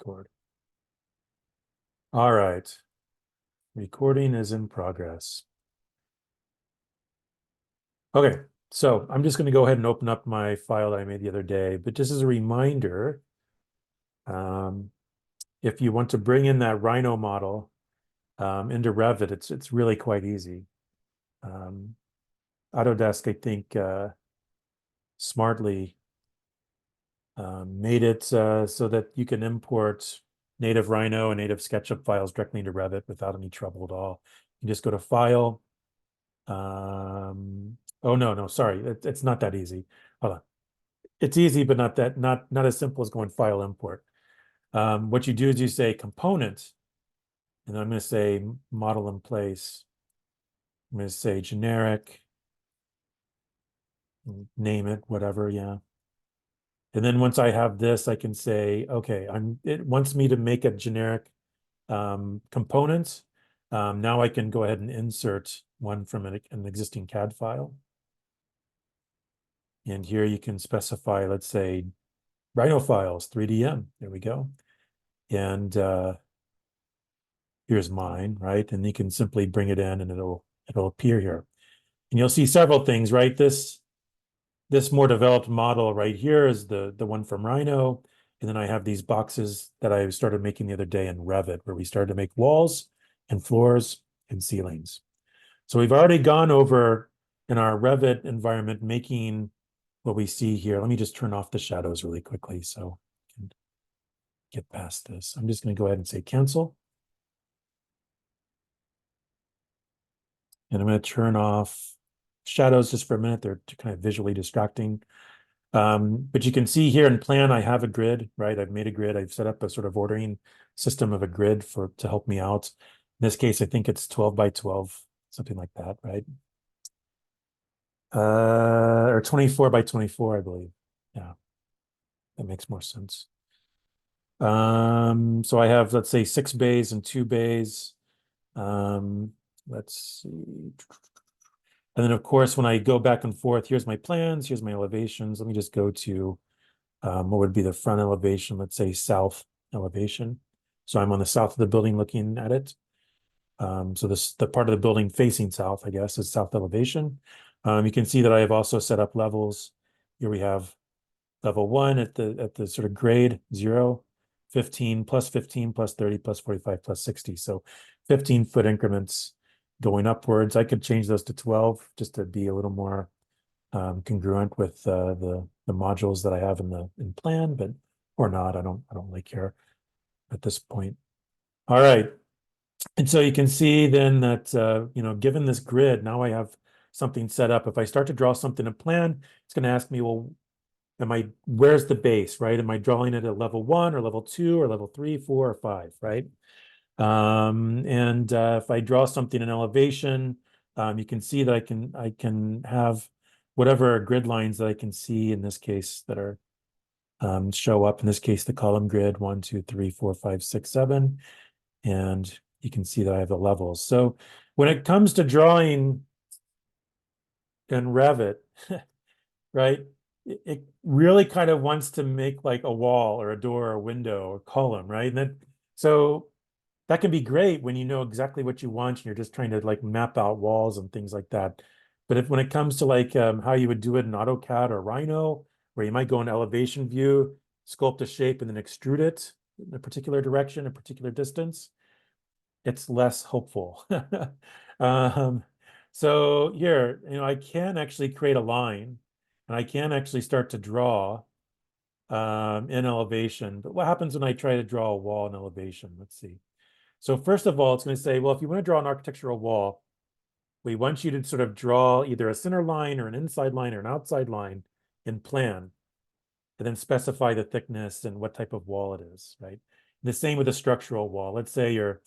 record. All right. Recording is in progress. Okay, so I'm just going to go ahead and open up my file that I made the other day. But just as a reminder, if you want to bring in that Rhino model into Revit, it's really quite easy. Autodesk, I think, smartly made it so that you can import native Rhino and native SketchUp files directly into Revit without any trouble at all. You just go to File. Oh no, sorry, it's not that easy. Hold on. It's easy, but not as simple as going File Import. What you do is you say Component, and I'm going to say Model in Place. I'm going to say Generic. Name it, whatever, yeah. And then once I have this, I can say, okay, it wants me to make a generic component. Now I can go ahead and insert one from an existing CAD file. And here you can specify, let's say, Rhino files, 3DM. There we go. And here's mine, right? And you can simply bring it in and it'll appear here. And you'll see several things, right? This more developed model right here is the one from Rhino. And then I have these boxes that I started making the other day in Revit, where we started to make walls and floors and ceilings. So we've already gone over in our Revit environment making what we see here. Let me just turn off the shadows really quickly so I can get past this. I'm just going to go ahead and say cancel. And I'm going to turn off shadows just for a minute. They're kind of visually distracting. But you can see here in plan, I have a grid, right? I've made a grid. I've set up a sort of ordering system of a grid to help me out. In this case, I think it's 12 by 12, something like that, right? Or 24 by 24, I believe. Yeah, that makes more sense. So I have, let's say, 6 bays and 2 bays. Let's see. And then, of course, when I go back and forth, here's my plans, here's my elevations. Let me just go to what would be the front elevation, let's say south elevation. So I'm on the south of the building looking at it. So the part of the building facing south, I guess, is south elevation. You can see that I have also set up levels. Here we have level 1 at the sort of grade 0, 15 plus 15 plus 30 plus 45 plus 60. So 15-foot increments going upwards. I could change those to 12 just to be a little more congruent with the modules that I have in plan, but or not. I don't really care at this point. All right. And so you can see then that, given this grid, now I have something set up. If I start to draw something in plan, it's going to ask me, well, where's the base, right? Am I drawing it at level 1 or level 2 or level 3, 4, or 5, right? If I draw something in elevation, you can see that I can have whatever grid lines that I can see in this case that are show up. In this case, the column grid 1, 2, 3, 4, 5, 6, 7. And you can see that I have the levels. So when it comes to drawing in Revit, right, it really kind of wants to make like a wall or a door or a window or column, right? So that can be great when you know exactly what you want and you're just trying to like map out walls and things like that. But when it comes to like how you would do it in AutoCAD or Rhino, where you might go in elevation view, sculpt a shape, and then extrude it in a particular direction, a particular distance, it's less hopeful. So here, I can actually create a line and I can actually start to draw in elevation. But what happens when I try to draw a wall in elevation? Let's see. So first of all, it's going to say, well, if you want to draw an architectural wall, we want you to sort of draw either a center line or an inside line or an outside line in plan, and then specify the thickness and what type of wall it is, right? And the same with a structural wall. Let's say you're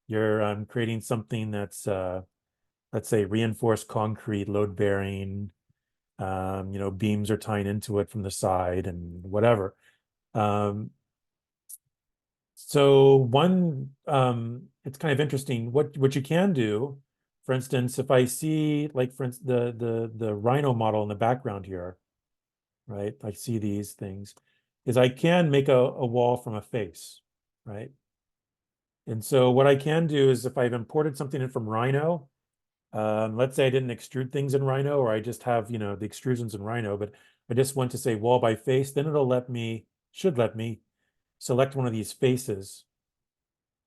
creating something that's, let's say, reinforced concrete, load bearing, beams are tying into it from the side and whatever. So it's kind of interesting what you can do. For instance, if I see, like, for instance, the Rhino model in the background here, right? I see these things, is I can make a wall from a face, right? And so what I can do is if I've imported something in from Rhino, let's say I didn't extrude things in Rhino, or I just have, the extrusions in Rhino, but I just want to say wall by face, then it'll should let me select one of these faces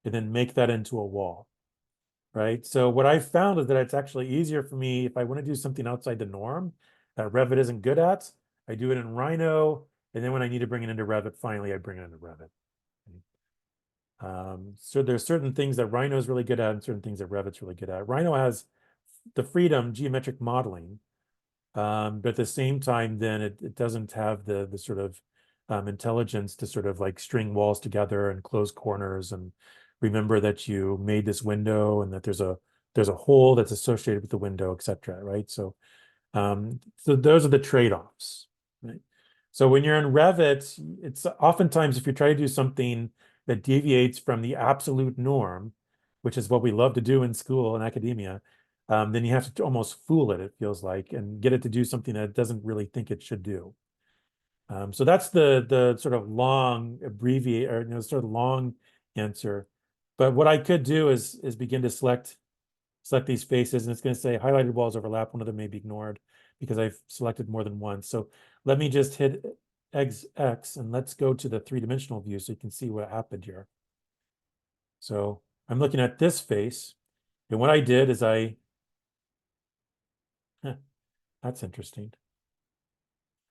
and then make that into a wall, right? So what I found is that it's actually easier for me if I want to do something outside the norm that Revit isn't good at. I do it in Rhino, and then when I need to bring it into Revit, finally I bring it into Revit. So there's certain things that Rhino is really good at and certain things that Revit's really good at. Rhino has the freedom, geometric modeling, but at the same time, then it doesn't have the sort of intelligence to sort of like string walls together and close corners and remember that you made this window and that there's a hole that's associated with the window, etc. Right? So those are the trade-offs, right? So when you're in Revit, it's oftentimes if you try to do something that deviates from the absolute norm, which is what we love to do in school and academia, then you have to almost fool it feels like, and get it to do something that it doesn't really think it should do. So that's the sort of long abbreviate or sort of long answer. But what I could do is begin to select these faces, and it's going to say highlighted walls overlap. One of them may be ignored because I've selected more than one. So let me just hit X and let's go to the three-dimensional view so you can see what happened here. So I'm looking at this face, and what I did is that's interesting.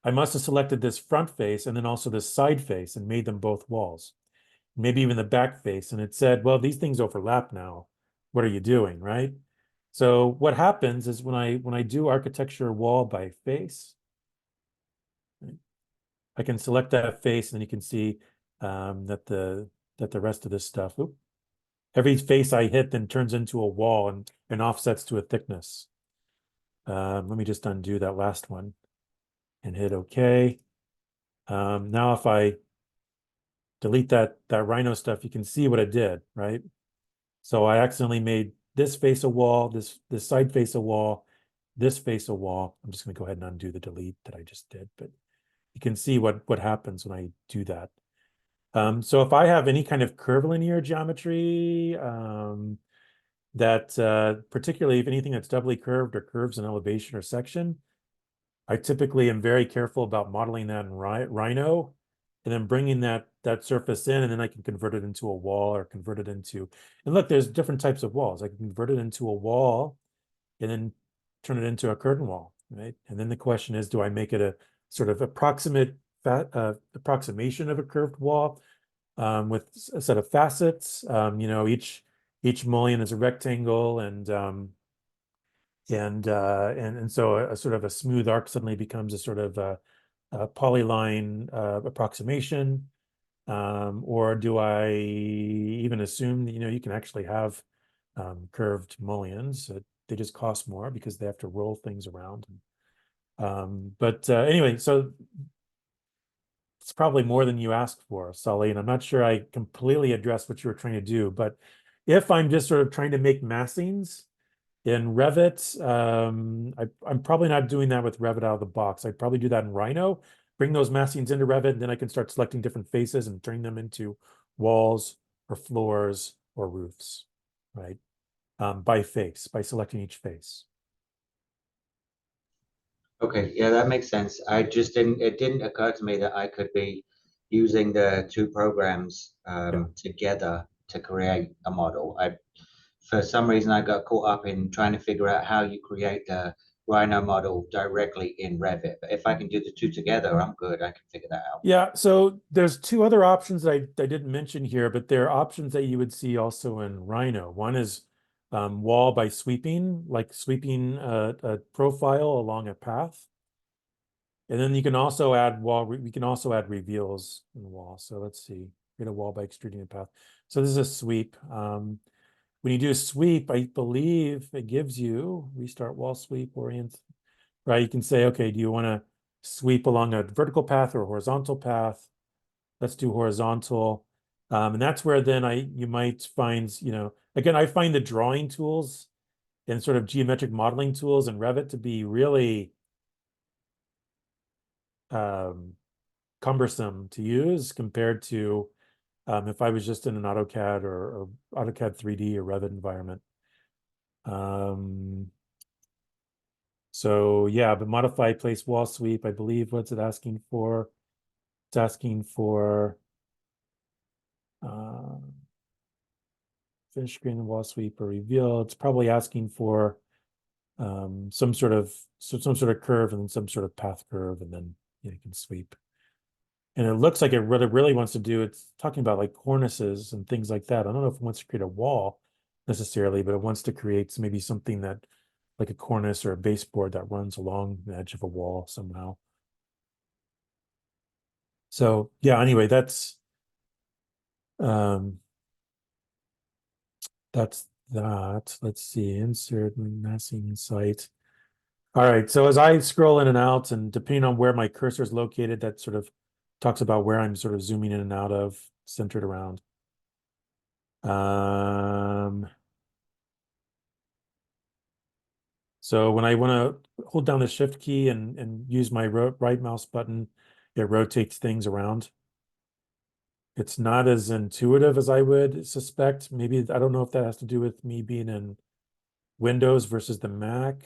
I must have selected this front face and then also this side face and made them both walls, maybe even the back face. And it said, well, these things overlap now. What are you doing, right? So what happens is when I do architecture wall by face, right, I can select that face and then you can see that the rest of this stuff, every face I hit then turns into a wall and offsets to a thickness. Let me just undo that last one and hit OK. Now if I delete that Rhino stuff, you can see what it did, right? So I accidentally made this face a wall, this side face a wall, this face a wall. I'm just going to go ahead and undo the delete that I just did, but you can see what happens when I do that. So if I have any kind of curvilinear geometry, that particularly if anything that's doubly curved or curves in elevation or section, I typically am very careful about modeling that in Rhino and then bringing that surface in, and then I can convert it into a wall or convert it into, and look, there's different types of walls. I can convert it into a wall and then turn it into a curtain wall, right? And then the question is, do I make it a sort of approximation of a curved wall with a set of facets? Each mullion is a rectangle, and so a sort of a smooth arc suddenly becomes a sort of a polyline approximation. Or do I even assume that, you can actually have curved mullions? They just cost more because they have to roll things around. But anyway, so it's probably more than you asked for, Sully, and I'm not sure I completely addressed what you were trying to do. But if I'm just sort of trying to make massings in Revit, I'm probably not doing that with Revit out of the box. I'd probably do that in Rhino, bring those massings into Revit, and then I can start selecting different faces and turning them into walls or floors or roofs, right? By face, by selecting each face. Okay, yeah, that makes sense. It didn't occur to me that I could be using the two programs Yeah. together to create a model. For some reason, I got caught up in trying to figure out how you create the Rhino model directly in Revit. But if I can do the two together, I'm good. I can figure that out. Yeah, so there's two other options that I didn't mention here, but they're options that you would see also in Rhino. One is wall by sweeping, like sweeping a profile along a path. And then you can also add we can also add reveals in the wall. So let's see, create a wall by extruding a path. So this is a sweep. When you do a sweep, I believe it gives you restart wall sweep orient, right? You can say, okay, do you want to sweep along a vertical path or a horizontal path? Let's do horizontal. And that's where then you might find, again, I find the drawing tools and sort of geometric modeling tools in Revit to be really cumbersome to use compared to if I was just in an AutoCAD or AutoCAD 3D or Revit environment. So yeah, but modify place wall sweep, I believe, what's it asking for? It's asking for finish screen and wall sweep or reveal. It's probably asking for some sort of curve and then some sort of path curve, and then you can sweep. And it looks like it really wants to do, it's talking about like cornices and things like that. I don't know if it wants to create a wall necessarily, but it wants to create maybe something that like a cornice or a baseboard that runs along the edge of a wall somehow. So yeah, anyway, that's that. Let's see, insert massing site. All right, so as I scroll in and out, and depending on where my cursor is located, that sort of talks about where I'm sort of zooming in and out of, centered around. So when I want to hold down the shift key and use my right mouse button, it rotates things around. It's not as intuitive as I would suspect. Maybe, I don't know if that has to do with me being in Windows versus the Mac.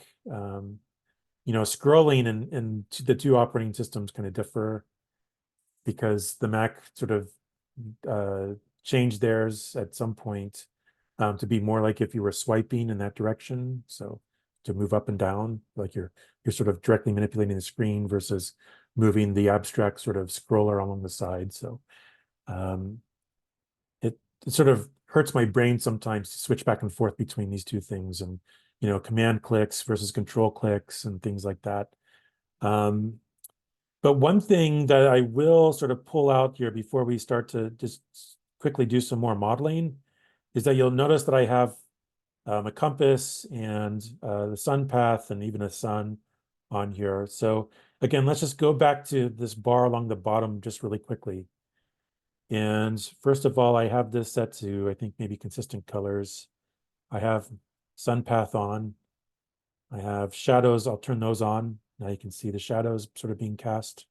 Scrolling and the two operating systems kind of differ because the Mac sort of changed theirs at some point to be more like if you were swiping in that direction. So to move up and down, like you're sort of directly manipulating the screen versus moving the abstract sort of scroller along the side. So it sort of hurts my brain sometimes to switch back and forth between these two things, and command clicks versus control clicks and things like that. But one thing that I will sort of pull out here before we start to just quickly do some more modeling is that you'll notice that I have a compass and the sun path and even a sun on here. So again, let's just go back to this bar along the bottom just really quickly. And first of all, I have this set to, I think, maybe consistent colors. I have sun path on. I have shadows. I'll turn those on. Now you can see the shadows sort of being cast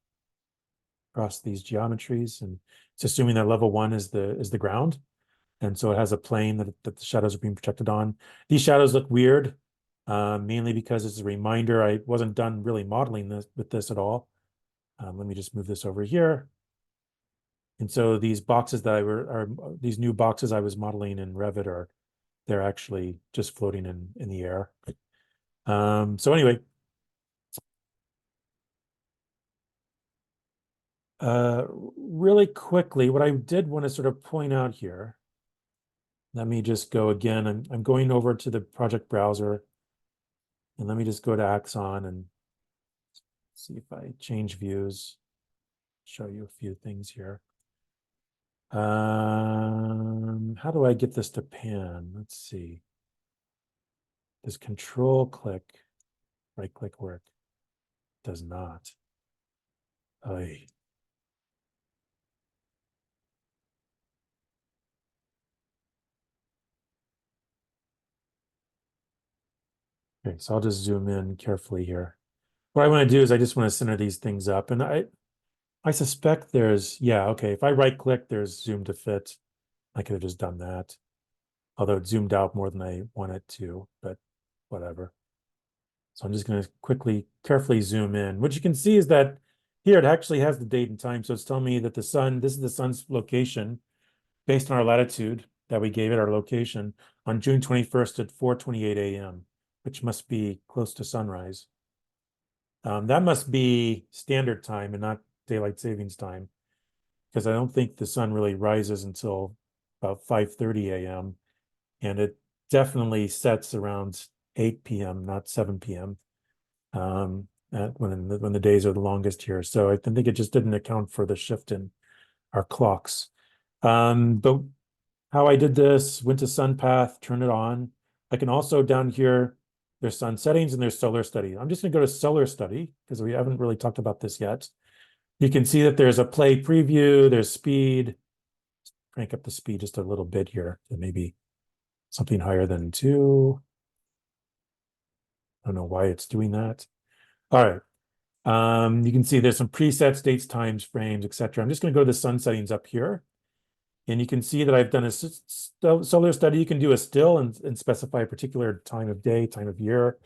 across these geometries, and it's assuming that level 1 is the ground, and so it has a plane that the shadows are being projected on. These shadows look weird, mainly because it's a reminder I wasn't done really modeling this with this at all. Let me just move this over here. And so these boxes that are these new boxes I was modeling in Revit they're actually just floating in the air. So anyway, really quickly, what I did want to sort of point out here, let me just go again. I'm going over to the project browser, and let me just go to Axon and see if I change views, show you a few things here. How do I get this to pan? Let's see. Does control click, right click work? Does not. Oy. Okay, so I'll just zoom in carefully here. What I want to do is I just want to center these things up, and I suspect there's, yeah, okay, if I right click, there's zoom to fit. I could have just done that, although it zoomed out more than I wanted to, but whatever. So I'm just going to carefully zoom in. What you can see is that here it actually has the date and time. So it's telling me that the sun, this is the sun's location based on our latitude that we gave it, our location, on June 21st at 4:28 a.m., which must be close to sunrise. That must be standard time and not daylight savings time, because I don't think the sun really rises until about 5:30 a.m. and it definitely sets around 8 p.m., not 7 p.m. When the days are the longest here. So I think it just didn't account for the shift in our clocks. But how I did this, went to sun path, turn it on. I can also down here, there's sun settings and there's solar study. I'm just gonna go to solar study because we haven't really talked about this yet. You can see that there's a play preview, there's speed. Crank up the speed just a little bit here to maybe something higher than 2. I don't know why it's doing that. All right. You can see there's some presets, dates, times, frames, etc. I'm just going to go to the sun settings up here. And you can see that I've done a solar study. You can do a still and specify a particular time of day, time of year,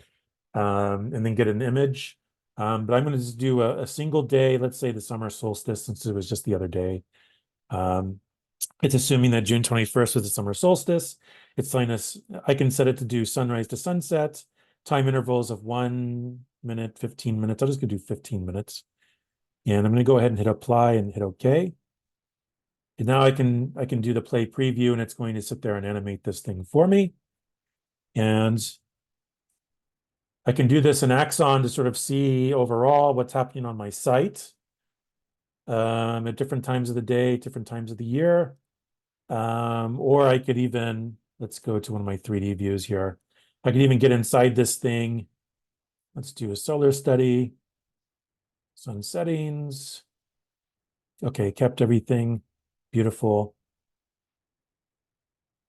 and then get an image. But I'm going to just do a single day, let's say the summer solstice, since it was just the other day. It's assuming that June 21st was the summer solstice. It's telling us I can set it to do sunrise to sunset, time intervals of 1 minute, 15 minutes. I'll just go do 15 minutes. And I'm going to go ahead and hit apply and hit OK. And now I can do the play preview, and it's going to sit there and animate this thing for me. And I can do this in Axon to sort of see overall what's happening on my site at different times of the day, different times of the year. Or I could even, let's go to one of my 3D views here. I could even get inside this thing. Let's do a solar study, sun settings. Okay, kept everything beautiful.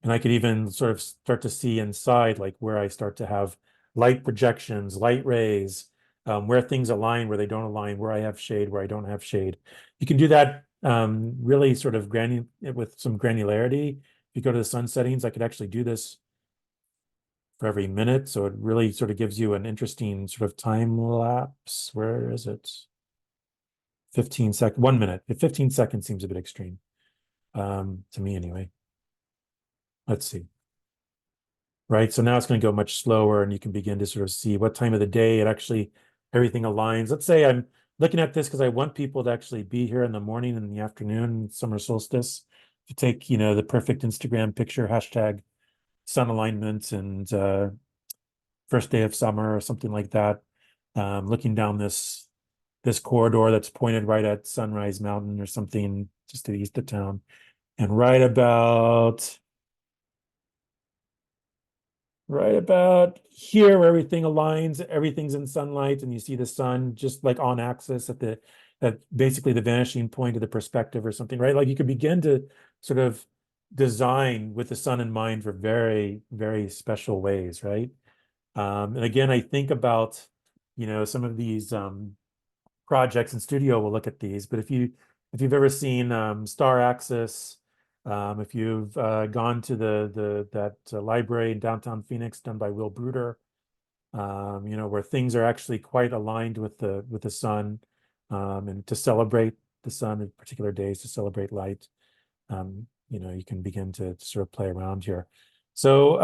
And I could even sort of start to see inside, like where I start to have light projections, light rays, where things align, where they don't align, where I have shade, where I don't have shade. You can do that really sort of with some granularity. If you go to the sun settings, I could actually do this for every minute. So it really sort of gives you an interesting sort of time lapse. Where is it? 15 seconds, 1 minute. 15 seconds seems a bit extreme to me anyway. Let's see. Right, so now it's going to go much slower, and you can begin to sort of see what time of the day it actually everything aligns. Let's say I'm looking at this because I want people to actually be here in the morning and in the afternoon, summer solstice, to take, the perfect Instagram picture, hashtag sun alignment and first day of summer or something like that. Looking down this corridor that's pointed right at Sunrise Mountain or something just to the east of town. And right about here where everything aligns, everything's in sunlight, and you see the sun just like on axis at basically the vanishing point of the perspective or something, right? Like you could begin to sort of design with the sun in mind for very, very special ways, right? And again, I think about, some of these projects in studio will look at these, but if you've ever seen Star Axis, if you've gone to that library in downtown Phoenix done by Will Bruder, where things are actually quite aligned with the sun, and to celebrate the sun at particular days, to celebrate light, you can begin to sort of play around here. So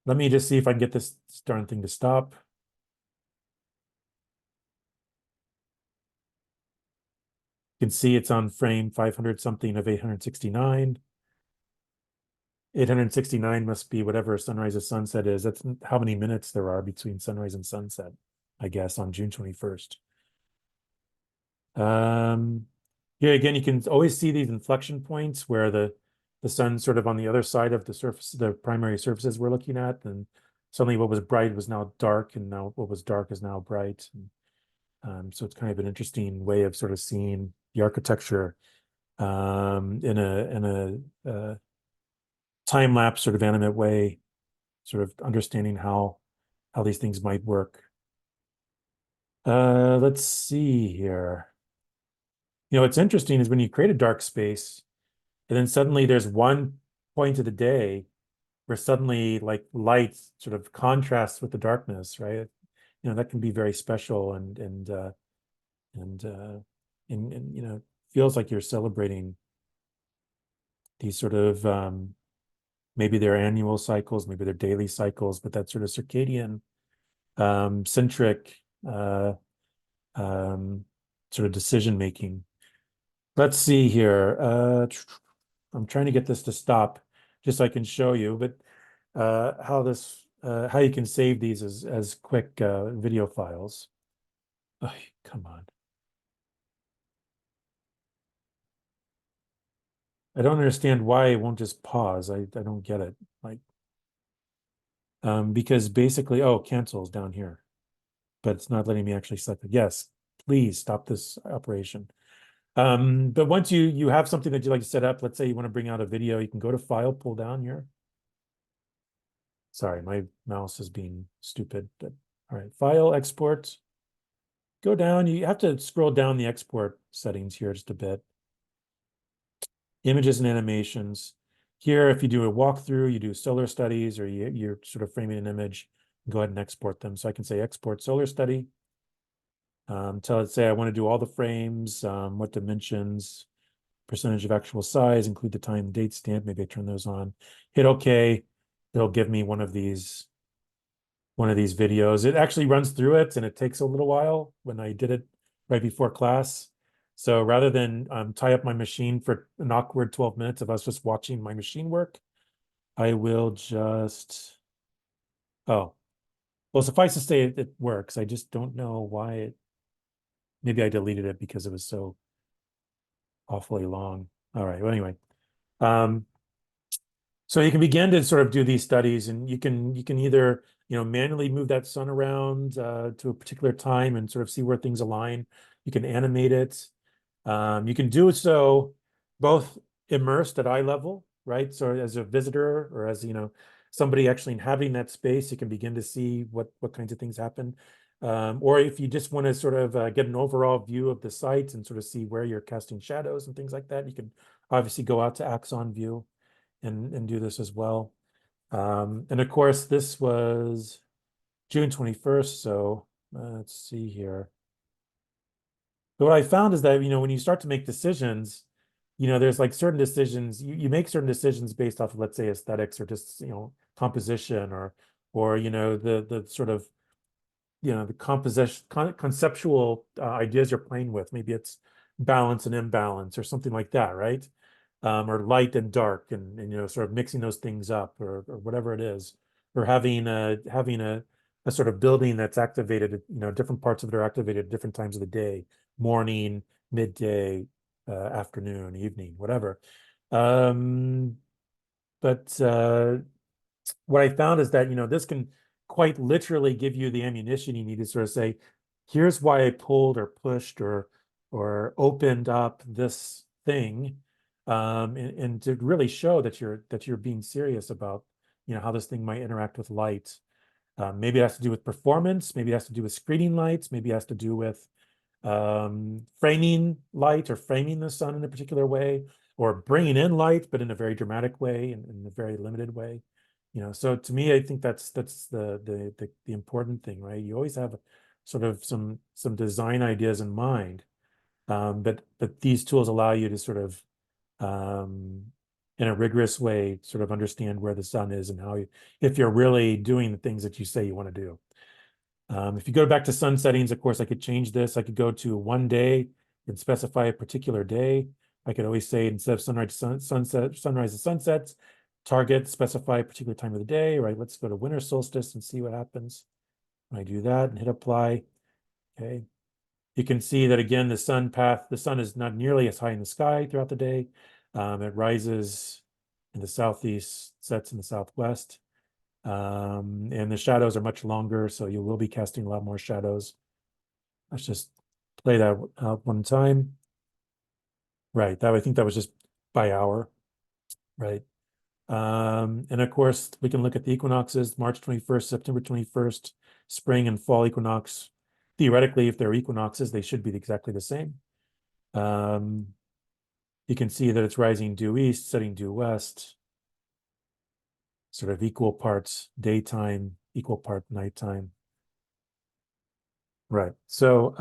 let me just see if I can get this darn thing to stop. You can see it's on frame 500 something of 869. 869 must be whatever sunrise or sunset is. That's how many minutes there are between sunrise and sunset, I guess, on June 21st. Here again, you can always see these inflection points where the sun's sort of on the other side of the surface, the primary surfaces we're looking at, and suddenly what was bright was now dark, and now what was dark is now bright. So it's kind of an interesting way of sort of seeing the architecture in a time lapse sort of animate way, sort of understanding how these things might work. Let's see here. What's interesting is when you create a dark space, and then suddenly there's one point of the day where suddenly like light sort of contrasts with the darkness, right? That can be very special and feels like you're celebrating these sort of maybe they're annual cycles, maybe they're daily cycles, but that sort of circadian centric sort of decision making. Let's see here. I'm trying to get this to stop just so I can show you, but how you can save these as quick video files. Oh, come on. I don't understand why it won't just pause. I don't get it. Like, because basically, oh, cancels down here, but it's not letting me actually select it. Yes, please stop this operation. But once you have something that you like to set up, let's say you want to bring out a video, you can go to File, pull down here. Sorry, my mouse is being stupid, but all right, File, Export. Go down. You have to scroll down the export settings here just a bit. images and animations. Here, if you do a walkthrough, you do solar studies, or you're sort of framing an image, go ahead and export them. So I can say export solar study. Tell it, say I want to do all the frames, what dimensions, percentage of actual size, include the time, date stamp. Maybe I turn those on. Hit OK. It'll give me one of these videos. It actually runs through it, and it takes a little while when I did it right before class. So rather than tie up my machine for an awkward 12 minutes of us just watching my machine work, I will just, oh, well, suffice to say it works. I just don't know why maybe I deleted it because it was so awfully long. All right, well, anyway. So you can begin to sort of do these studies, and you can either manually move that sun around to a particular time and sort of see where things align. You can animate it. You can do so both immersed at eye level, right? So as a visitor or as somebody actually inhabiting that space, you can begin to see what kinds of things happen. Or if you just want to sort of get an overall view of the site and sort of see where you're casting shadows and things like that, you can obviously go out to Axon View and do this as well. And of course, this was June 21st. So let's see here. But what I found is that, when you start to make decisions, there's like certain decisions, you make certain decisions based off of, let's say, aesthetics or just, composition or, the sort of, the composition, conceptual ideas you're playing with. Maybe it's balance and imbalance or something like that, right? Or light and dark, and sort of mixing those things up, or whatever it is, or having a sort of building that's activated. Different parts of it are activated at different times of the day: morning, midday, afternoon, evening, whatever. Um, but what I found is that this can quite literally give you the ammunition you need to sort of say, here's why I pulled or pushed or opened up this thing, and to really show that you're being serious about how this thing might interact with light. Maybe it has to do with performance, maybe it has to do with screening lights, maybe it has to do with framing light or framing the sun in a particular way, or bringing in light but in a very dramatic way and in a very limited way. So to me, I think that's the important thing, right? You always have sort of some design ideas in mind, but these tools allow you to sort of in a rigorous way sort of understand where the sun is and how if you're really doing the things that you say you want to do. If you go back to sun settings, of course, I could change this. I could go to one day and specify a particular day. I could always say, instead of sunrise to sunsets, target, specify a particular time of the day, right? Let's go to winter solstice and see what happens when I do that and hit apply. Okay. You can see that again, the sun is not nearly as high in the sky throughout the day. It rises in the southeast, sets in the southwest. And the shadows are much longer, so you will be casting a lot more shadows. Let's just play that out one time. Right, I think that was just by hour, right? And of course, we can look at the equinoxes: March 21st, September 21st, spring and fall equinox. Theoretically, if they're equinoxes, they should be exactly the same. You can see that it's rising due east, setting due west, sort of equal parts daytime, equal part nighttime. Right. So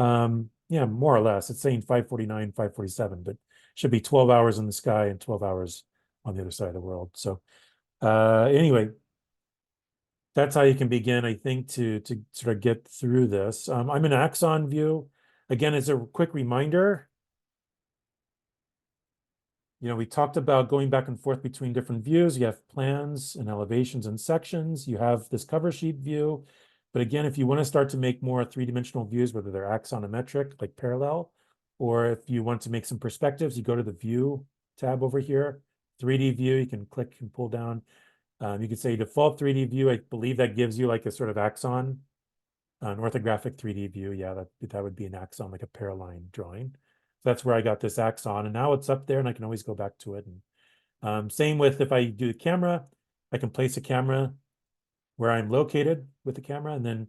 yeah, more or less, it's saying 549, 547, but should be 12 hours in the sky and 12 hours on the other side of the world. So anyway, that's how you can begin, I think, to sort of get through this. I'm in Axon view. Again, as a quick reminder, we talked about going back and forth between different views. You have plans and elevations and sections. You have this cover sheet view. But again, if you want to start to make more three-dimensional views, whether they're axonometric, like parallel, or if you want to make some perspectives, you go to the View tab over here, 3D view. You can click and pull down. You can say default 3D view. I believe that gives you like a sort of axon, an orthographic 3D view. Yeah, that would be an axon, like a paraline drawing. So that's where I got this axon, and now it's up there, and I can always go back to it. And same with if I do the camera, I can place a camera where I'm located with the camera, and then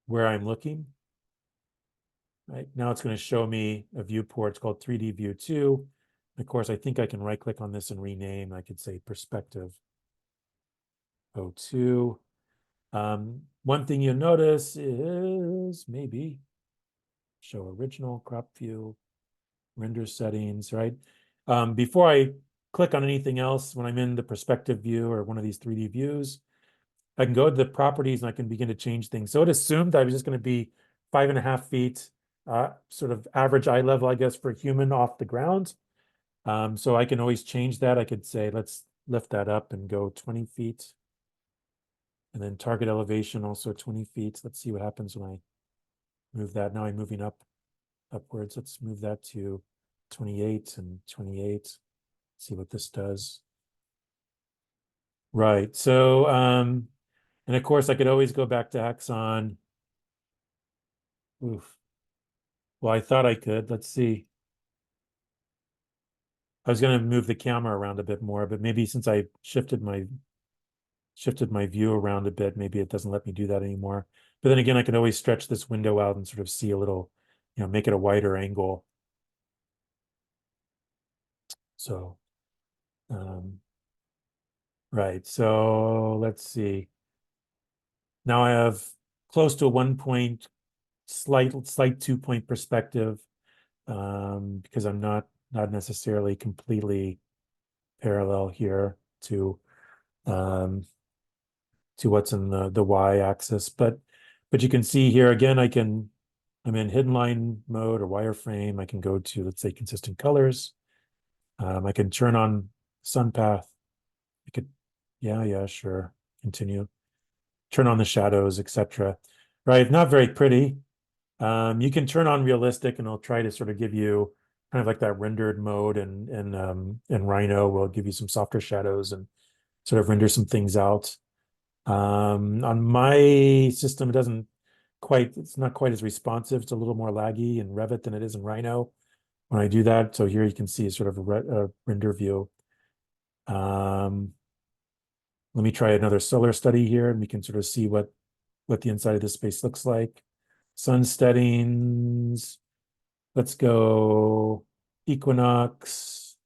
where I'm looking. Right now, it's going to show me a viewport. It's called 3D View 2. Of course, I think I can right click on this and rename. I could say perspective 02. One thing you'll notice is maybe show original crop view, render settings, right? Before I click on anything else, when I'm in the perspective view or one of these 3D views, I can go to the properties and I can begin to change things. So it assumed I was just going to be 5.5 feet, sort of average eye level, I guess, for a human off the ground. So I can always change that. I could say, let's lift that up and go 20 feet. And then target elevation also 20 feet. Let's see what happens when I move that. Now I'm moving upwards. Let's move that to 28 and 28. See what this does. Right. So, and of course I could always go back to Axon. Oof. Well, I thought I could. Let's see. I was going to move the camera around a bit more, but maybe since I shifted my view around a bit, maybe it doesn't let me do that anymore. But then again, I can always stretch this window out and sort of see a little, make it a wider angle. So, right. So let's see. Now I have close to a 1 point, slight 2 point perspective, because I'm not necessarily completely parallel here to what's in the y-axis, but you can see here again, I'm in hidden line mode or wireframe. I can go to, let's say, consistent colors. I can turn on sun path. I could, yeah, sure, continue. Turn on the shadows, etc. Right, not very pretty. You can turn on realistic, and I'll try to sort of give you kind of like that rendered mode, and Rhino will give you some softer shadows and sort of render some things out. On my system, it's not quite as responsive. It's a little more laggy in Revit than it is in Rhino when I do that. So here you can see sort of a render view. Let me try another solar study here, and we can sort of see what the inside of this space looks like. Sun settings. Let's go equinox.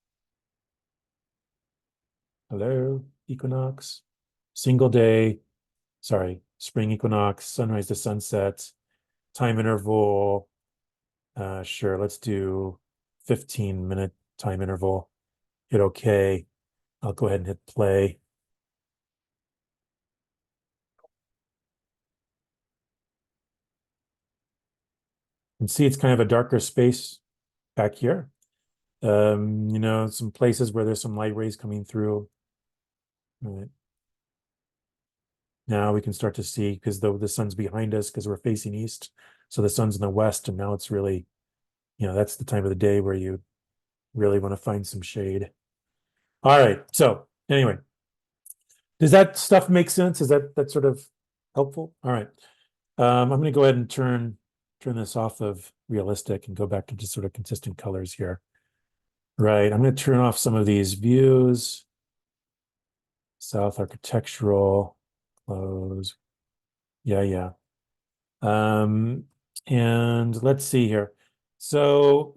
Hello, equinox. Single day. Sorry, spring equinox, sunrise to sunset, time interval. Sure, let's do 15-minute time interval. Hit OK. I'll go ahead and hit play. And see, it's kind of a darker space back here. Some places where there's some light rays coming through. All right. Now we can start to see, because the sun's behind us because we're facing east. So the sun's in the west, and now it's really, that's the time of the day where you really want to find some shade. All right. So anyway, does that stuff make sense? Is that sort of helpful? All right. I'm going to go ahead and turn this off of realistic and go back to just sort of consistent colors here. Right. I'm going to turn off some of these views. South architectural, close. Yeah. And let's see here. So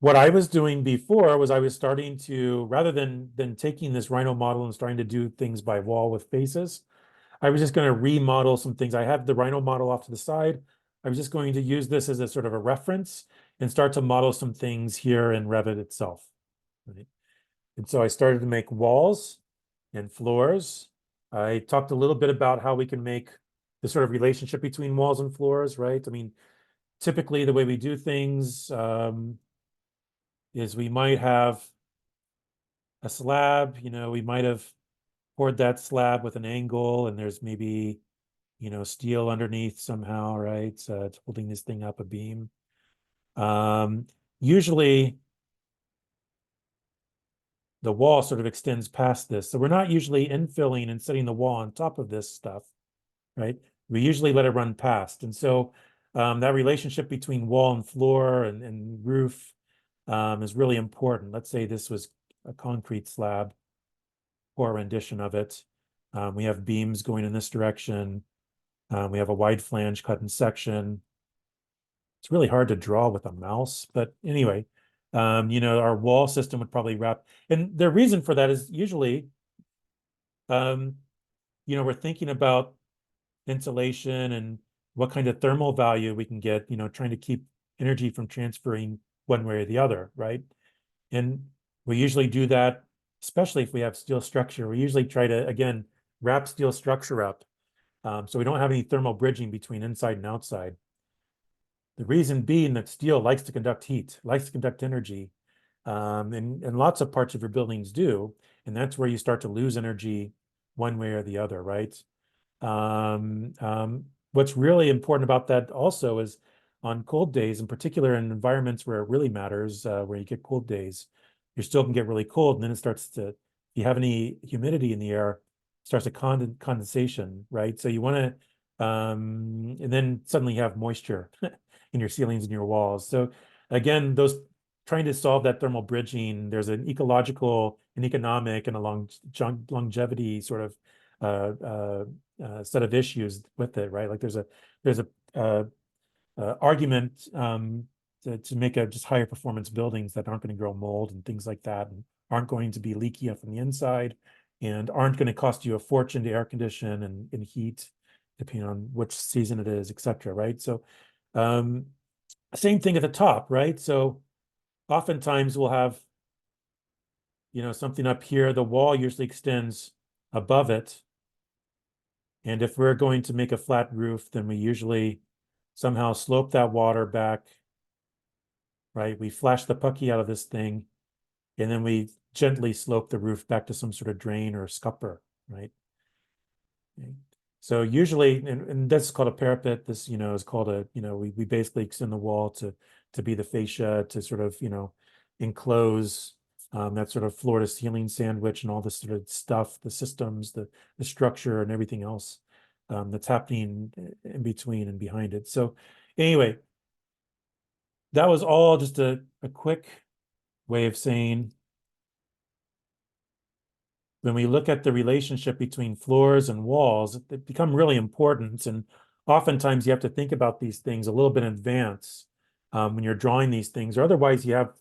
what I was doing before was I was starting to, rather than taking this Rhino model and starting to do things by wall with faces, I was just going to remodel some things. I have the Rhino model off to the side. I was just going to use this as a sort of a reference and start to model some things here in Revit itself. Right? And so I started to make walls and floors. I talked a little bit about how we can make the sort of relationship between walls and floors, right? I mean, typically the way we do things is we might have a slab, we might have poured that slab with an angle, and there's maybe, steel underneath somehow, right? So it's holding this thing up a beam. Usually the wall sort of extends past this. So we're not usually infilling and setting the wall on top of this stuff, right? We usually let it run past. And so that relationship between wall and floor and roof is really important. Let's say this was a concrete slab or a rendition of it. We have beams going in this direction. We have a wide flange cut in section. It's really hard to draw with a mouse, but anyway, You know, our wall system would probably wrap, and the reason for that is usually, um, you know, we're thinking about insulation and what kind of thermal value we can get, you know, trying to keep energy from transferring one way or the other, right? And we usually do that, especially if we have steel structure. We usually try to, again, wrap steel structure up, so we don't have any thermal bridging between inside and outside. The reason being that steel likes to conduct heat, likes to conduct energy, and lots of parts of your buildings do, and that's where you start to lose energy one way or the other, right? What's really important about that also is on cold days, in particular in environments where it really matters, where you get cold days, you still can get really cold, and then it starts to, if you have any humidity in the air, it starts to condensation, right? So you want to, and then suddenly you have moisture in your ceilings and your walls. So again, those trying to solve that thermal bridging, there's an ecological, an economic, and a longevity sort of set of issues with it, right? Like there's a uh, argument to make a just higher performance buildings that aren't going to grow mold and things like that, and aren't going to be leaky from the inside, and aren't going to cost you a fortune to air condition and heat, depending on which season it is, etc. Right? So, um, same thing at the top, right? So, oftentimes we'll have, you know, something up here. The wall usually extends above it. And if we're going to make a flat roof, then we usually somehow slope that water back, right? We flash the pucky out of this thing, and then we gently slope the roof back to some sort of drain or scupper, right? Okay. So usually, and that's called a parapet. This, you know, is called a, you know, we basically extend the wall to be the fascia, to sort of, you know, enclose that sort of floor to ceiling sandwich and all this sort of stuff, the systems, the structure and everything else that's happening in between and behind it. So anyway, that was all just a quick way of saying, when we look at the relationship between floors and walls, they become really important. And oftentimes you have to think about these things a little bit in advance when you're drawing these things, or otherwise you have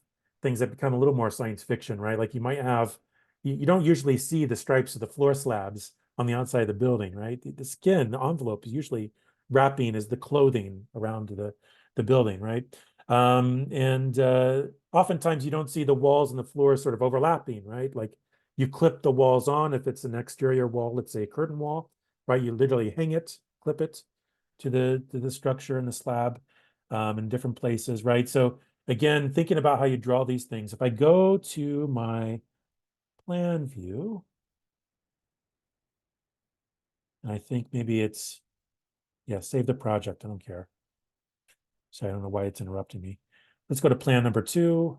things that become a little more science fiction, right? Like you might have, you don't usually see the stripes of the floor slabs on the outside of the building, right? The skin, the envelope is usually wrapping as the clothing around the building, right? And oftentimes you don't see the walls and the floors sort of overlapping, right? Like you clip the walls on if it's an exterior wall, let's say a curtain wall, right? You literally hang it, clip it to the structure and the slab in different places, right? So again, thinking about how you draw these things. If I go to my plan view, and I think maybe it's, yeah, save the project. I don't care. So I don't know why it's interrupting me. Let's go to plan number 2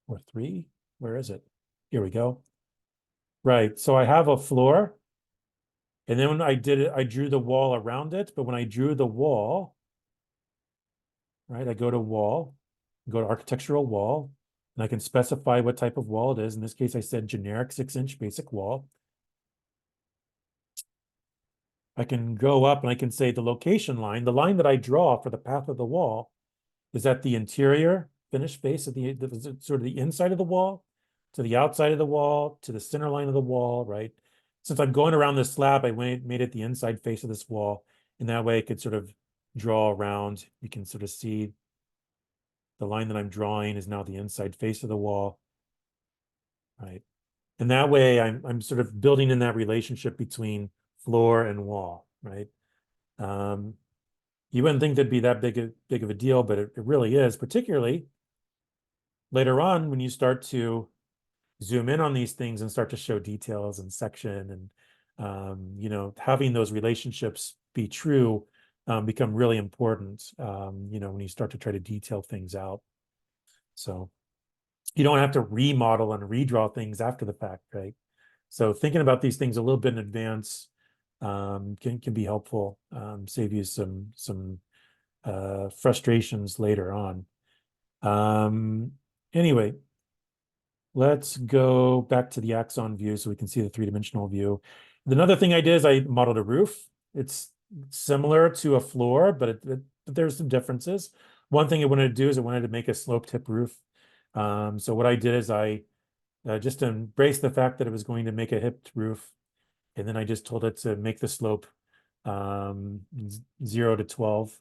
or 3. Where is it? Here we go. Right. So I have a floor. And then when I did it, I drew the wall around it. But when I drew the wall, right, I go to wall, go to architectural wall, and I can specify what type of wall it is. In this case, I said generic 6-inch basic wall. I can go up and I can say the location line, the line that I draw for the path of the wall, is at the interior finished face of the sort of the inside of the wall, to the outside of the wall, to the center line of the wall, right? Since I'm going around this slab, I made it the inside face of this wall. And that way I could sort of draw around. You can sort of see the line that I'm drawing is now the inside face of the wall, right? And that way I'm sort of building in that relationship between floor and wall, right? You wouldn't think that'd be that big of a deal, but it really is, particularly later on when you start to zoom in on these things and start to show details and section, and you know, having those relationships be true become really important, you know, when you start to try to detail things out. So you don't have to remodel and redraw things after the fact, right? So thinking about these things a little bit in advance can be helpful, save you some frustrations later on. Anyway, let's go back to the axon view so we can see the three-dimensional view. Another thing I did is I modeled a roof. It's similar to a floor, but there's some differences. one thing I wanted to do is I wanted to make a slope tip roof. So what I did is I just embraced the fact that it was going to make a hipped roof. And then I just told it to make the slope 0 to 12.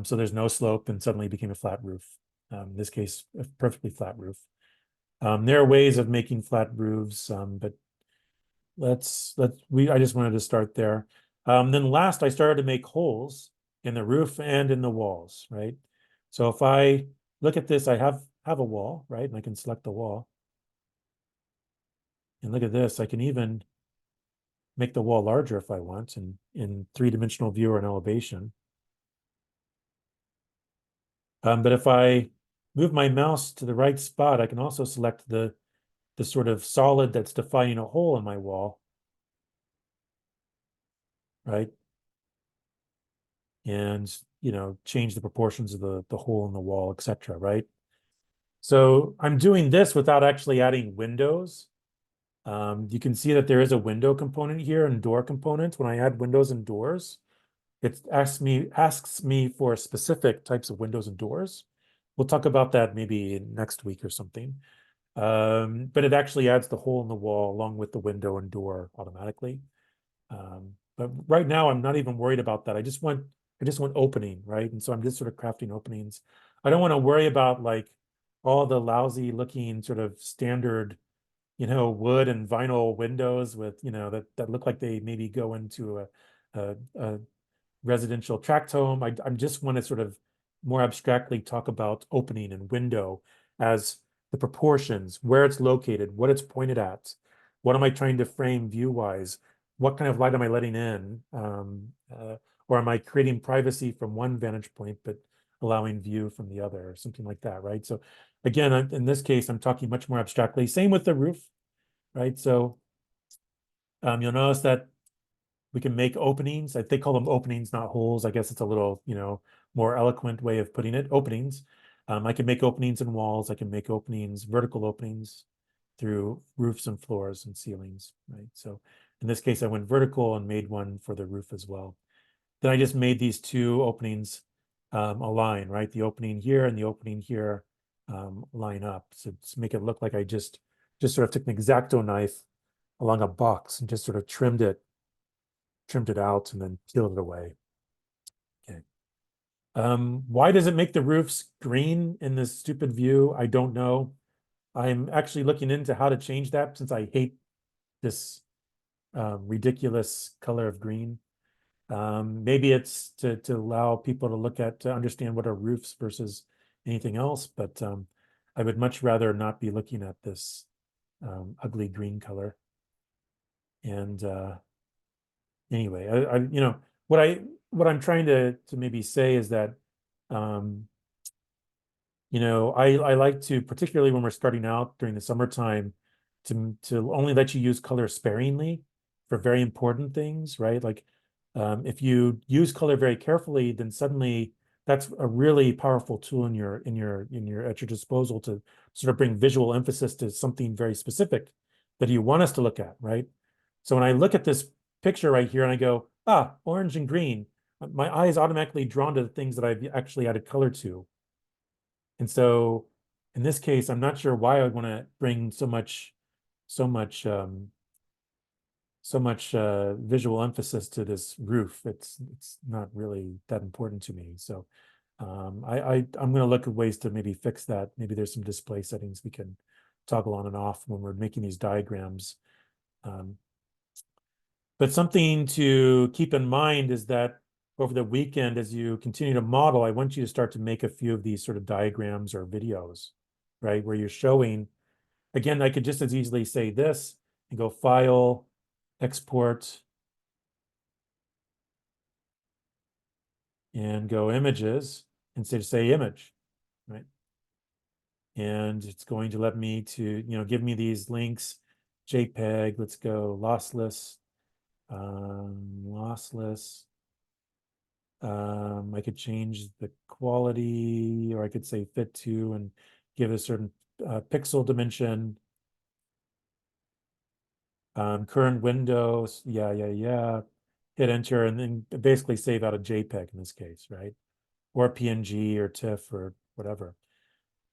So there's no slope and suddenly it became a flat roof. In this case, a perfectly flat roof. There are ways of making flat roofs, but I just wanted to start there. Then last I started to make holes in the roof and in the walls, right? So if I look at this, I have a wall, right? And I can select the wall. And look at this, I can even make the wall larger if I want in three-dimensional view or an elevation. But if I move my mouse to the right spot, I can also select the sort of solid that's defining a hole in my wall, right? And, change the proportions of the hole in the wall, etc., right? So I'm doing this without actually adding windows. You can see that there is a window component here and door component. When I add windows and doors, it asks me for specific types of windows and doors. We'll talk about that maybe next week or something. But it actually adds the hole in the wall along with the window and door automatically. But right now I'm not even worried about that. I just want opening, right? And so I'm just sort of crafting openings. I don't want to worry about like all the lousy looking sort of standard, wood and vinyl windows with, that look like they maybe go into a residential tract home. I just want to sort of more abstractly talk about opening and window as the proportions, where it's located, what it's pointed at, what am I trying to frame view-wise, what kind of light am I letting in, or am I creating privacy from one vantage point but allowing view from the other, or something like that, right? So again, in this case, I'm talking much more abstractly. Same with the roof, right? So you'll notice that we can make openings. They call them openings, not holes. I guess it's a little, more eloquent way of putting it. Openings. I can make openings in walls. I can make openings, vertical openings through roofs and floors and ceilings, right? So in this case, I went vertical and made one for the roof as well. Then I just made these two openings align, right? The opening here and the opening here line up. So to make it look like I just sort of took an X-Acto knife along a box and just sort of trimmed it out and then peeled it away. Okay. Why does it make the roofs green in this stupid view? I don't know. I'm actually looking into how to change that since I hate this ridiculous color of green. Maybe it's to allow people to understand what are roofs versus anything else, but I would much rather not be looking at this ugly green color. And anyway, what I'm trying to maybe say is that um, I like to, particularly when we're starting out during the summertime, to only let you use color sparingly for very important things, right? Like if you use color very carefully, then suddenly that's a really powerful tool at your disposal to sort of bring visual emphasis to something very specific that you want us to look at, right? So when I look at this picture right here and I go, orange and green, my eye is automatically drawn to the things that I've actually added color to. And so in this case, I'm not sure why I would want to bring so much visual emphasis to this roof. It's not really that important to me. So I'm going to look at ways to maybe fix that. Maybe there's some display settings we can toggle on and off when we're making these diagrams. But something to keep in mind is that over the weekend, as you continue to model, I want you to start to make a few of these sort of diagrams or videos, right? Where you're showing, again, I could just as easily say this and go File, Export, and go Images, and say Image, right? And it's going to let me give me these links, JPEG, let's go lossless, lossless. I could change the quality, or I could say fit to and give a certain pixel dimension. Current windows, yeah. Hit enter and then basically save out a JPEG in this case, right? or PNG or TIFF or whatever.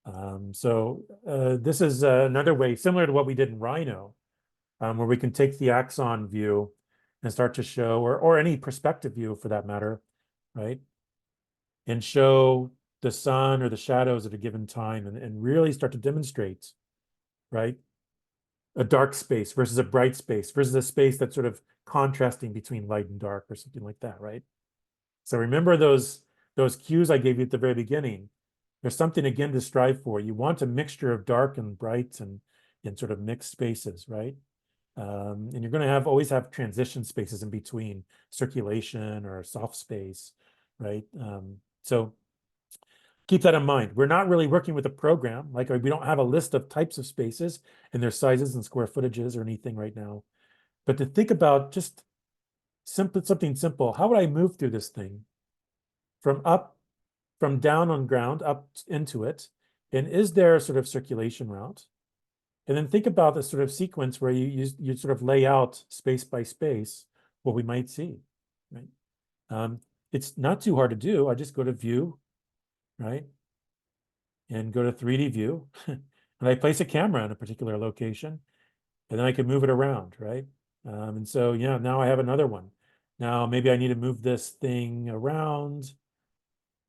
This is another way similar to what we did in Rhino, where we can take the axon view and start to show, or any perspective view for that matter, right? And show the sun or the shadows at a given time and really start to demonstrate, right? A dark space versus a bright space versus a space that's sort of contrasting between light and dark or something like that, right? So remember those cues I gave you at the very beginning. There's something again to strive for. You want a mixture of dark and bright and in sort of mixed spaces, right? And you're going to always have transition spaces in between, circulation or soft space, right? So keep that in mind. We're not really working with a program. Like we don't have a list of types of spaces and their sizes and square footages or anything right now. But to think about just something simple. How would I move through this thing from down on ground up into it? And is there a sort of circulation route? And then think about the sort of sequence where you sort of lay out space by space what we might see, right? It's not too hard to do. I just go to view, right? And go to 3D view. And I place a camera in a particular location, and then I can move it around, right? And so, yeah, now I have another one. Now, maybe I need to move this thing around.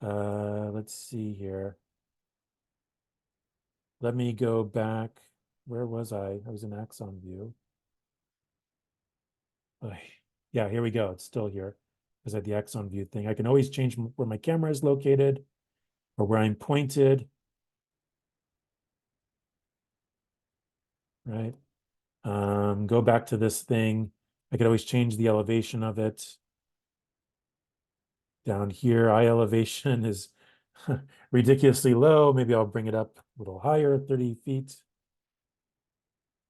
Let's see here. Let me go back. Where was I? I was in axon view. Yeah, here we go. It's still here. Because I had the axon view thing. I can always change where my camera is located or where I'm pointed, right? Go back to this thing. I could always change the elevation of it. Down here, eye elevation is ridiculously low. Maybe I'll bring it up a little higher, 30 feet,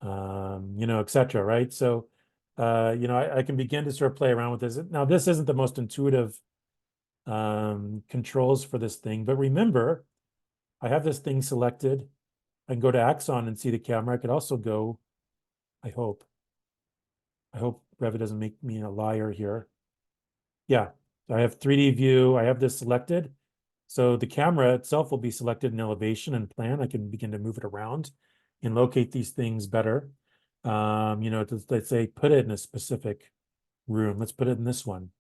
et cetera, right? So, I can begin to sort of play around with this. Now, this isn't the most intuitive controls for this thing, but remember, I have this thing selected. I can go to Axon and see the camera. I could also go, I hope Revit doesn't make me a liar here. Yeah, I have 3D view. I have this selected. So the camera itself will be selected in elevation and plan. I can begin to move it around and locate these things better. Let's say put it in a specific room. Let's put it in this one.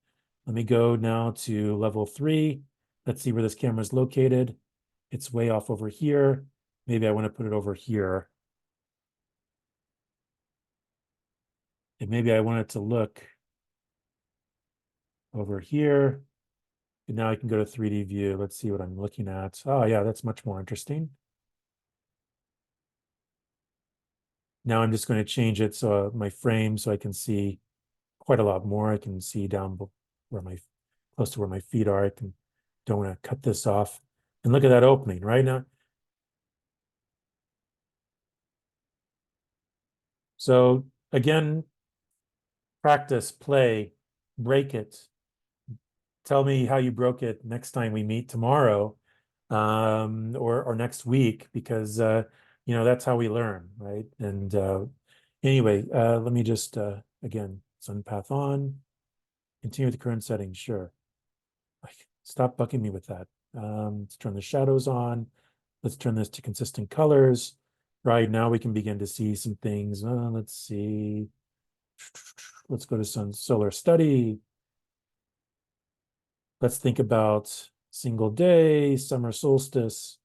Let me go now to level 3. Let's see where this camera is located. It's way off over here. Maybe I want to put it over here. And maybe I want it to look over here. And now I can go to 3D view. Let's see what I'm looking at. Oh yeah, that's much more interesting. Now I'm just going to change it so my frame so I can see quite a lot more. I can see down where close to where my feet are. Don't want to cut this off. And look at that opening right now. So again, practice, play, break it. Tell me how you broke it next time we meet tomorrow, or next week, because that's how we learn, right? And anyway, let me just again, sun path on, continue with the current settings. Sure. Stop bugging me with that. Let's turn the shadows on. Let's turn this to consistent colors. Right now we can begin to see some things. Let's see. Let's go to solar study. Let's think about single day, summer solstice.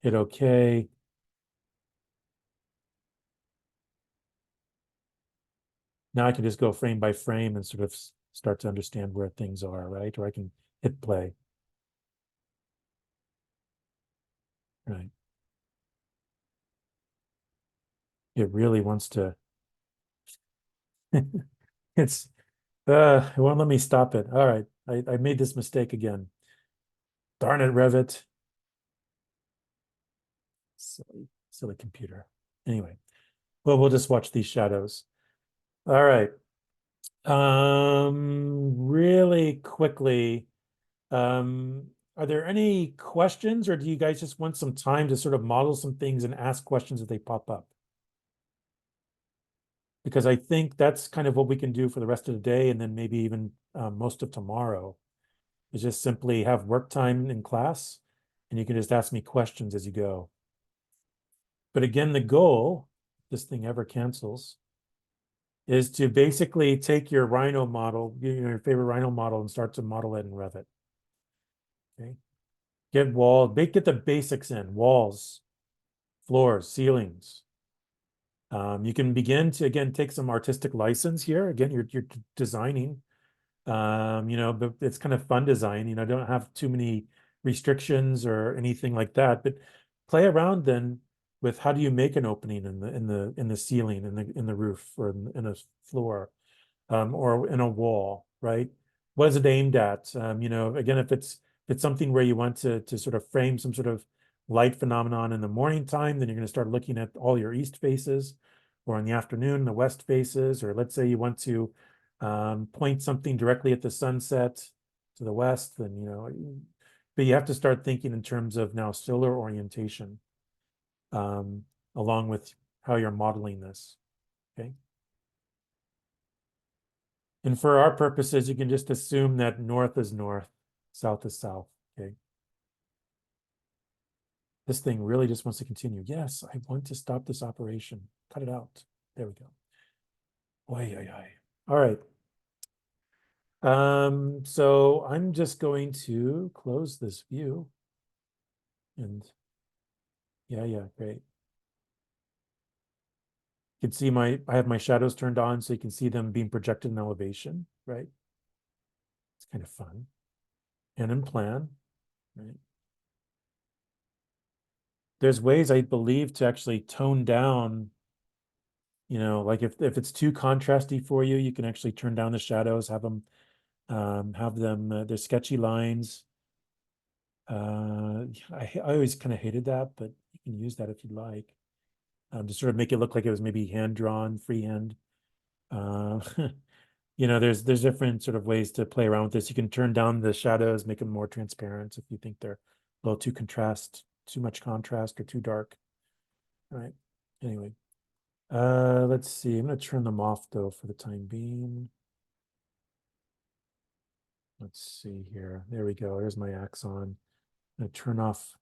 Hit OK. Now I can just go frame by frame and sort of start to understand where things are, right? Or I can hit play. Right. It really wants to. It won't let me stop it. All right. I made this mistake again. Darn it, Revit. Silly computer. Anyway, well, we'll just watch these shadows. All right. Really quickly, are there any questions, or do you guys just want some time to sort of model some things and ask questions if they pop up? Because I think that's kind of what we can do for the rest of the day, and then maybe even most of tomorrow. is just simply have work time in class, and you can just ask me questions as you go. But again, the goal, if this thing ever cancels, is to basically take your Rhino model, your favorite Rhino model, and start to model it in Revit. Okay. Get the basics in, walls, floors, ceilings. You can begin to, again, take some artistic license here. Again, you're designing, but it's kind of fun design, don't have too many restrictions or anything like that, but play around then with how do you make an opening in the ceiling, in the roof, or in a floor, or in a wall, right? What is it aimed at? Again, if it's something where you want to sort of frame some sort of light phenomenon in the morning time, then you're going to start looking at all your east faces, or in the afternoon, the west faces, or let's say you want to point something directly at the sunset to the west, then, but you have to start thinking in terms of now solar orientation, along with how you're modeling this, okay? And for our purposes, you can just assume that north is north, south is south, okay? This thing really just wants to continue. Yes, I want to stop this operation. Cut it out. There we go. Oy, oy, oy. All right. So I'm just going to close this view. And yeah, great. You can see I have my shadows turned on, so you can see them being projected in elevation, right? It's kind of fun. And in plan, right? There's ways, I believe, to actually tone down, like if it's too contrasty for you, you can actually turn down the shadows, have them, they're sketchy lines. I always kind of hated that, but you can use that if you'd like, to sort of make it look like it was maybe hand-drawn, freehand. There's different sort of ways to play around with this. You can turn down the shadows, make them more transparent if you think they're a little too much contrast, or too dark. All right. Anyway, let's see. I'm going to turn them off though for the time being. Let's see here. There we go. There's my axon. I'm going to turn off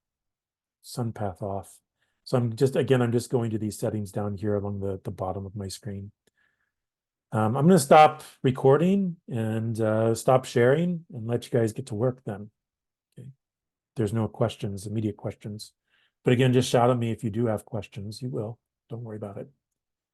sun path off. So I'm just going to these settings down here along the bottom of my screen. I'm going to stop recording and stop sharing and let you guys get to work then. Okay. There's no questions, immediate questions. But again, just shout at me if you do have questions. You will. Don't worry about it.